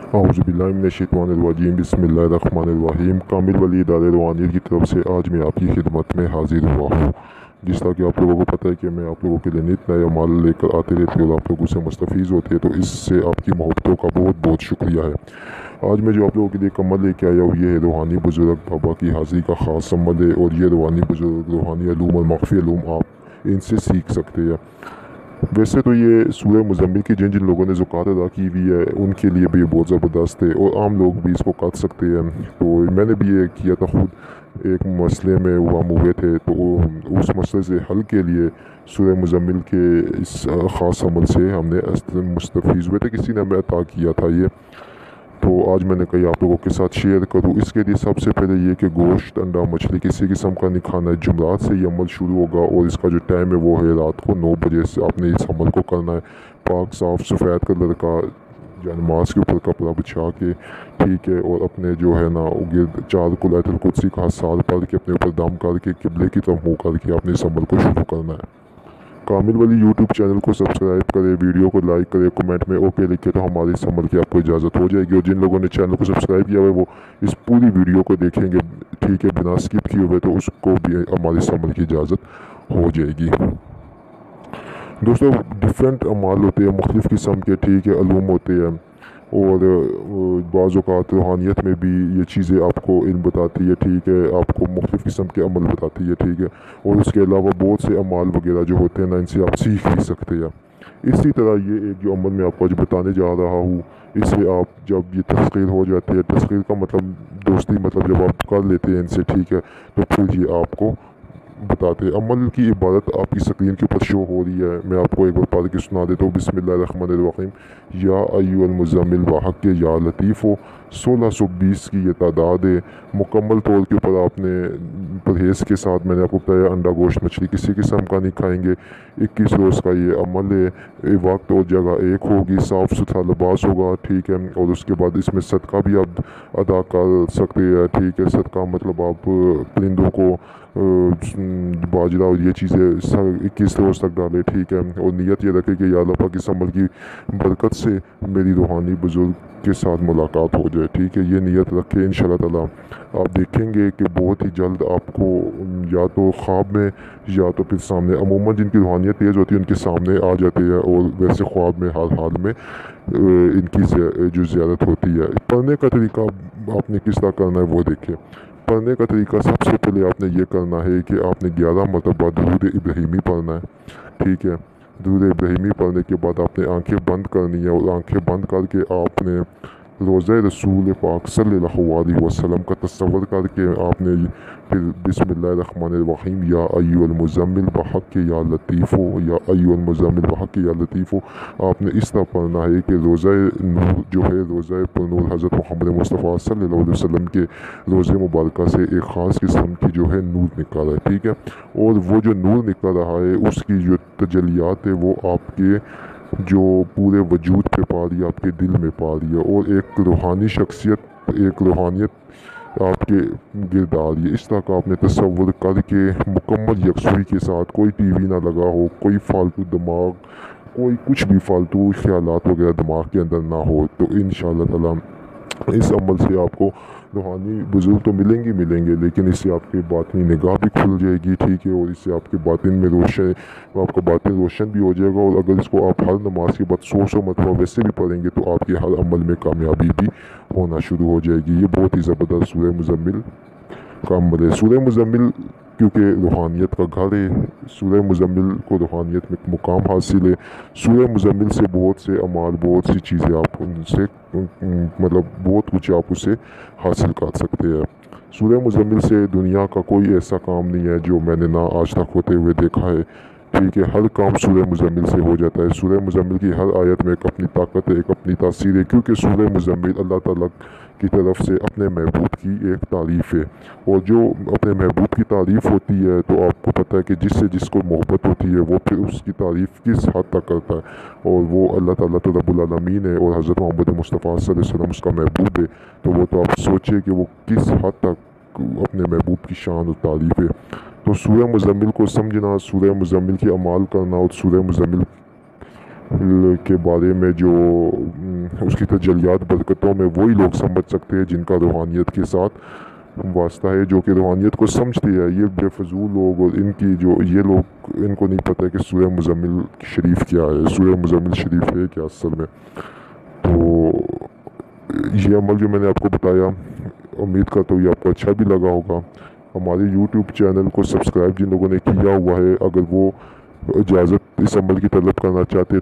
औज़ुबिल्लाहि बिस्मिल्लाहिर्रहमानिर्रहीम। कामिल वली इदारे रूहानियत की तरफ से आज मैं आपकी खिदमत में हाजिर हुआ हूँ। जिस तरह कि आप लोगों को पता है कि मैं आप लोगों के लिए नित नया माल लेकर आते रहती हूँ और आप लोग उससे मुस्तफ़ीज़ होते हैं, तो इससे आपकी मोहब्बतों का बहुत बहुत शुक्रिया है। आज मैं जो आप लोगों के लिए कमल लेके आया हूँ, ये है रूहानी बुज़ुर्ग बाबा की हाज़िरी का ख़ास अमल है। और ये रूहानी बुज़ुर्ग रूहानी अलूम और मख्फ़ी अलूम आप इनसे सीख सकते हैं। वैसे तो ये सूरह मुज़म्मिल की जिन जिन लोगों ने ज़कात अदा की हुई है उनके लिए भी ये बहुत ज़बरदस्त है और आम लोग भी इसको कर सकते हैं। तो मैंने भी ये किया था खुद, एक मसले में हम हुए थे, तो उस मसले से हल के लिए सूरह मुज़म्मिल के इस ख़ास अमल से हमने मुस्तफ़ीज़ हुए थे। किसी ने हमें अता किया था ये, तो आज मैंने कहा आप लोगों के साथ शेयर करूँ। इसके लिए सबसे पहले ये कि गोश्त, अंडा, मछली किसी किस्म का नहीं खाना है। जुमरात से ये अमल शुरू होगा और इसका जो टाइम है वो है रात को 9 बजे से आपने इस अमल को करना है। पाक साफ़ सफ़ेद कलर का या नमाज के ऊपर कपड़ा बिछा के, ठीक है, और अपने जो है ना गिर्द 4 कुलैतुल कुदसी का साल पढ़ के अपने ऊपर दम करके किबले की तरफ मुँह करके आपने इस अमल को शुरू करना है। कामिल वली यूट्यूब चैनल को सब्सक्राइब करें, वीडियो को लाइक करें, कमेंट में ओके लिखे तो हमारी इस अमल की आपको इजाज़त हो जाएगी। और जिन लोगों ने चैनल को सब्सक्राइब किया हुआ है वो इस पूरी वीडियो को देखेंगे, ठीक है, बिना स्किप किए हुए, तो उसको भी हमारी इस अमल की इजाज़त हो जाएगी। दोस्तों, डिफरेंट अमाल होते हैं, मुख्तलिफ़ किस्म के, ठीक है, अलूम होते हैं। और बाज़ औक़ात रूहानियत में भी ये चीज़ें आपको इल्म बताती है, ठीक है, आपको मुख्तलिफ़ किस्म के अमल बताती है, ठीक है। और उसके अलावा बहुत से अमाल वगैरह जो होते हैं ना, इनसे आप सीख भी सकते हैं। इसी तरह ये एक जो अमल मैं आपको आज बताने जा रहा हूँ, इससे आप जब ये तस्कीर हो जाती है, तस्कीर का मतलब दोस्ती, मतलब जब आप कर लेते हैं इनसे, ठीक है, तो फिर ये आपको बताते हैं। अमल की इबारत आपकी स्क्रीन के ऊपर शो हो रही है, मैं आपको एक बार पढ़ के सुना देता हूँ। बिस्मिल्लाहिर्रहमानिर्रहीम। या अय्युहल मुज़म्मिल वहक़ के या लतीफ़ो 1620 की ये तादाद है। मुकम्मल तौर के ऊपर आपने परहेज़ के साथ, मैंने आपको बताया, अंडा, गोश्त, मछली किसी किस्म का नहीं खाएंगे। 21 रोज़ का ये अमल है। वक्त और जगह एक होगी, साफ़ सुथरा लिबास होगा, ठीक है। और उसके बाद इसमें सदका भी आप अदा कर सकते हैं, ठीक है। सदका मतलब आप परिंदों को बाजरा और ये चीज़ें 21 रोज़ तक डालें, ठीक है। और नियत ये रखें कि या अल्लाह पाक इस अमल की बरकत से मेरी रूहानी बुज़ुर्ग के साथ मुलाकात हो जाए, ठीक है। ये नियत रखें, इंशाअल्लाह ताला आप देखेंगे कि बहुत ही जल्द आपको या तो ख्वाब में या तो फिर सामने, अमूमन जिनकी रूहानियत तेज़ होती है उनके सामने आ जाते हैं, और वैसे ख्वाब में हर हाल में इनकी जो ज़ियारत होती है। पढ़ने का तरीका आपने किस तरह करना है वो देखें। पढ़ने का तरीका सबसे पहले आपने ये करना है कि आपने 11 मरतबा दुरूद इब्राहीमी पढ़ना है, ठीक है। दुरूद इब्राहीमी पढ़ने के बाद आपने आंखें बंद करनी है, और आंखें बंद करके आपने रोज़ा रसूल पाक सल्लल्लाहु अलैहि वसल्लम का तस्वर करके आपने फिर बिस्मिल्लाहिर्रहमानिर्रहीम या अय्युहल मुज़म्मिल वहक़ या लतीफ़ो या अय्युहल मुज़म्मिल वहक़ या लतीफ़ो आपने इस तरह पढ़ना है कि रोज़ा नूर जो है, रोज़ा पुरनूर हज़रत मोहम्मद मुस्तफ़ा सल्लल्लाहु अलैहि वसल्लम के रोज़े मुबारक से एक ख़ास किस्म की जो है नूर निकल रहा है, ठीक है। और वो जो नूर निकल रहा है उसकी जो तजलियात है वो आपके जो पूरे वजूद पे पा रही है, आपके दिल में पा रही है, और एक रूहानी शख्सियत, एक रूहानियत आपके गिरद आ रही है। इस तरह का आपने तस्वुर करके मुकम्मल यकसुई के साथ, कोई टीवी ना लगा हो, कोई फालतू दिमाग, कोई कुछ भी फालतू ख्यालात वगैरह दिमाग के अंदर ना हो, तो इंशाअल्लाह ताला इस अमल से आपको रूहानी बुज़ुर्ग तो मिलेंगे, लेकिन इससे आपकी बातिनी निगाह भी खुल जाएगी, ठीक है। और इससे आपके बातिन में रोशन, आपका बातिन रोशन भी हो जाएगा। और अगर इसको आप हर नमाज के बाद 100 मरतबा वैसे भी पढ़ेंगे तो आपके हर अमल में कामयाबी भी होना शुरू हो जाएगी। ये बहुत ही ज़बरदस्त सूरह मुज़म्मिल का अमल है। सूरह मुज़म्मिल क्योंकि रूहानियत का घर है, सूरह मुज़म्मिल को रूहानियत में मुकाम हासिल है। सूरह मुज़म्मिल से बहुत से अमाल, बहुत सी चीज़ें आप उनसे मतलब बहुत कुछ आप उससे हासिल कर सकते हैं। सूरह मुज़म्मिल से दुनिया का कोई ऐसा काम नहीं है जो मैंने ना आज तक होते हुए देखा है, ठीक है। हर काम सूरह मुज़म्मिल से हो जाता है। सूरह मुज़म्मिल की हर आयत में एक अपनी ताकत है, एक अपनी तासीर है, क्योंकि सूरह मुज़म्मिल अल्लाह ताला की तरफ से अपने महबूब की एक तारीफ़ है। और जो अपने महबूब की तारीफ़ होती है, तो आपको पता है कि जिसको मोहब्बत होती है वो फिर उसकी तारीफ़ किस हद तक करता है। और वो अल्लाह ताला तो रब्बुल आलमीन है, और हज़रत मोहम्मद मुस्तफ़ा सल्लल्लाहु अलैहि वसल्लम उसका महबूब है। तो वो तो आप सोचिए कि वो किस हद तक अपने महबूब की शान और तारीफ़ है। तो सूरह मुज़म्मिल को समझना, सूरह मुज़म्मिल की अमाल करना और सूरह मुज़म्मिल کے بارے میں جو اس کی تجلیات برکتوں میں وہی لوگ سمجھ سکتے ہیں جن کا روحانیت کے ساتھ واسطہ ہے، جو کہ روحانیت کو سمجھتی ہے۔ یہ بے فضول لوگ اور ان کی جو یہ لوگ، ان کو نہیں پتہ کہ سورہ مزمل شریف کیا ہے، سورہ مزمل شریف ہے کیا اصل میں۔ تو یہ عمل جو میں نے آپ کو بتایا، امید کرتا ہوں یہ آپ کو اچھا بھی لگا ہوگا۔ ہمارے یوٹیوب چینل کو سبسکرائب جن لوگوں نے کیا ہوا ہے، اگر وہ اجازت اس عمل کی طلب کرنا چاہتے